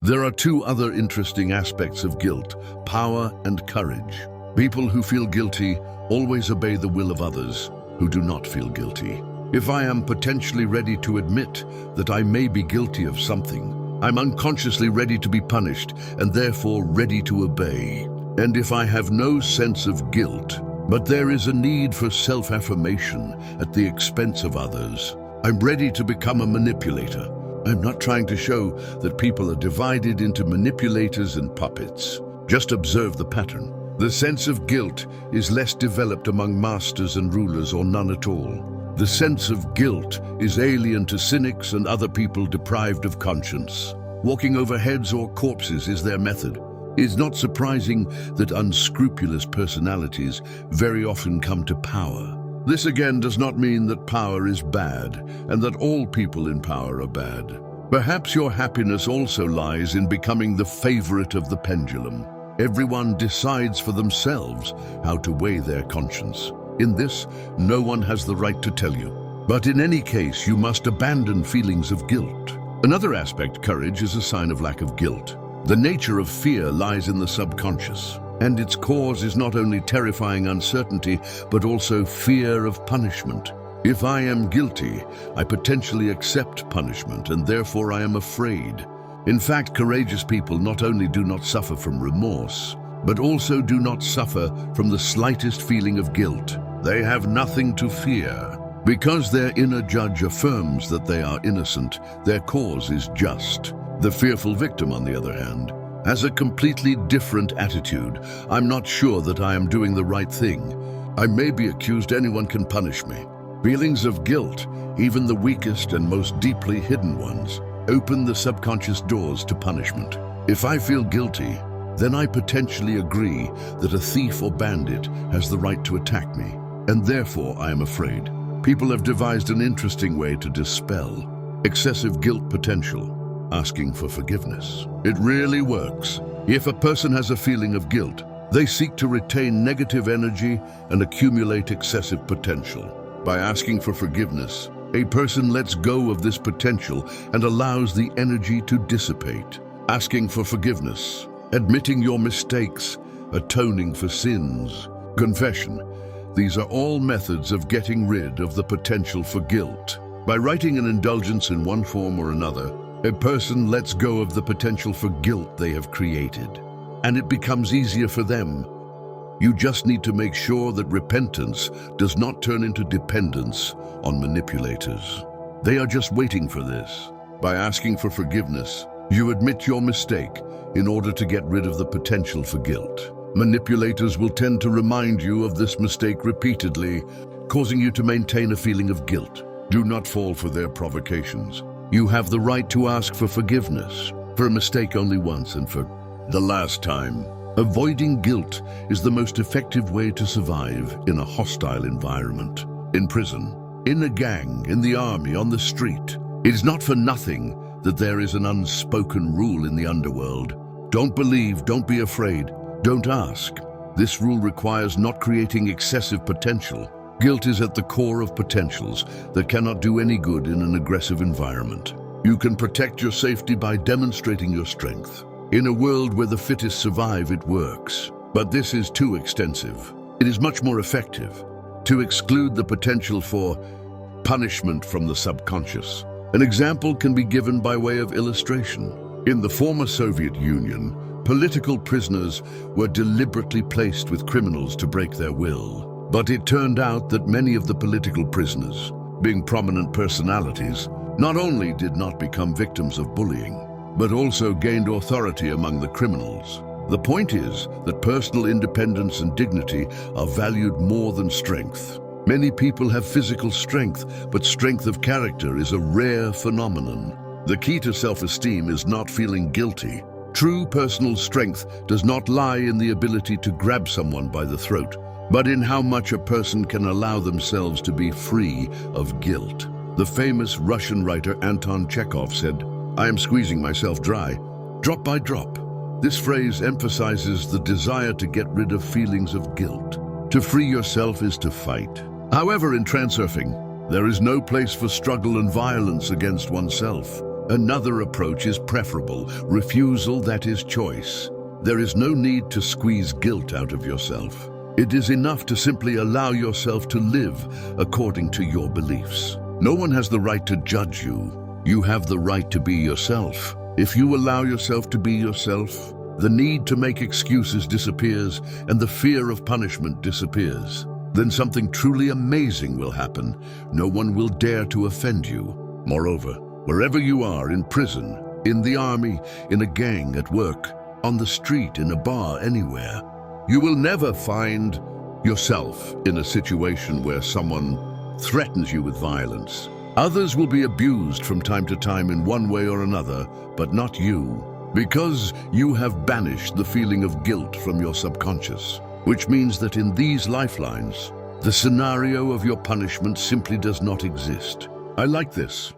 There are two other interesting aspects of guilt: power and courage. People who feel guilty always obey the will of others who do not feel guilty. If I am potentially ready to admit that I may be guilty of something, I'm unconsciously ready to be punished and therefore ready to obey. And if I have no sense of guilt, but there is a need for self-affirmation at the expense of others, I'm ready to become a manipulator. I'm not trying to show that people are divided into manipulators and puppets. Just observe the pattern. The sense of guilt is less developed among masters and rulers, or none at all. The sense of guilt is alien to cynics and other people deprived of conscience. Walking over heads or corpses is their method. It's not surprising that unscrupulous personalities very often come to power. This again does not mean that power is bad and that all people in power are bad. Perhaps your happiness also lies in becoming the favorite of the pendulum. Everyone decides for themselves how to weigh their conscience. In this, no one has the right to tell you. But in any case, you must abandon feelings of guilt. Another aspect, courage, is a sign of lack of guilt. The nature of fear lies in the subconscious, and its cause is not only terrifying uncertainty, but also fear of punishment. If I am guilty, I potentially accept punishment, and therefore I am afraid. In fact, courageous people not only do not suffer from remorse, but also do not suffer from the slightest feeling of guilt. They have nothing to fear. Because their inner judge affirms that they are innocent, their cause is just. The fearful victim, on the other hand, has a completely different attitude. I'm not sure that I am doing the right thing. I may be accused, anyone can punish me. Feelings of guilt, even the weakest and most deeply hidden ones, open the subconscious doors to punishment. If I feel guilty, then I potentially agree that a thief or bandit has the right to attack me, and therefore I am afraid. People have devised an interesting way to dispel excessive guilt potential: asking for forgiveness. It really works. If a person has a feeling of guilt, they seek to retain negative energy and accumulate excessive potential. By asking for forgiveness, a person lets go of this potential and allows the energy to dissipate. Asking for forgiveness, admitting your mistakes, atoning for sins, confession. These are all methods of getting rid of the potential for guilt. By writing an indulgence in one form or another, a person lets go of the potential for guilt they have created, and it becomes easier for them. You just need to make sure that repentance does not turn into dependence on manipulators. They are just waiting for this. By asking for forgiveness, you admit your mistake in order to get rid of the potential for guilt. Manipulators will tend to remind you of this mistake repeatedly, causing you to maintain a feeling of guilt. Do not fall for their provocations. You have the right to ask for forgiveness for a mistake only once and for the last time. Avoiding guilt is the most effective way to survive in a hostile environment. In prison, in a gang, in the army, on the street. It is not for nothing that there is an unspoken rule in the underworld. Don't believe, don't be afraid, don't ask. This rule requires not creating excessive potential. Guilt is at the core of potentials that cannot do any good in an aggressive environment. You can protect your safety by demonstrating your strength. In a world where the fittest survive, it works. But this is too extensive. It is much more effective to exclude the potential for punishment from the subconscious. An example can be given by way of illustration. In the former Soviet Union, political prisoners were deliberately placed with criminals to break their will. But it turned out that many of the political prisoners, being prominent personalities, not only did not become victims of bullying, but also gained authority among the criminals. The point is that personal independence and dignity are valued more than strength. Many people have physical strength, but strength of character is a rare phenomenon. The key to self-esteem is not feeling guilty. True personal strength does not lie in the ability to grab someone by the throat, but in how much a person can allow themselves to be free of guilt. The famous Russian writer Anton Chekhov said, "I am squeezing myself dry, drop by drop." This phrase emphasizes the desire to get rid of feelings of guilt. To free yourself is to fight. However, in transurfing, there is no place for struggle and violence against oneself. Another approach is preferable, refusal that is choice. There is no need to squeeze guilt out of yourself. It is enough to simply allow yourself to live according to your beliefs. No one has the right to judge you. You have the right to be yourself. If you allow yourself to be yourself, the need to make excuses disappears and the fear of punishment disappears. Then something truly amazing will happen. No one will dare to offend you. Moreover, wherever you are, in prison, in the army, in a gang, at work, on the street, in a bar, anywhere, you will never find yourself in a situation where someone threatens you with violence. Others will be abused from time to time in one way or another, but not you, because you have banished the feeling of guilt from your subconscious, which means that in these lifelines, the scenario of your punishment simply does not exist. I like this.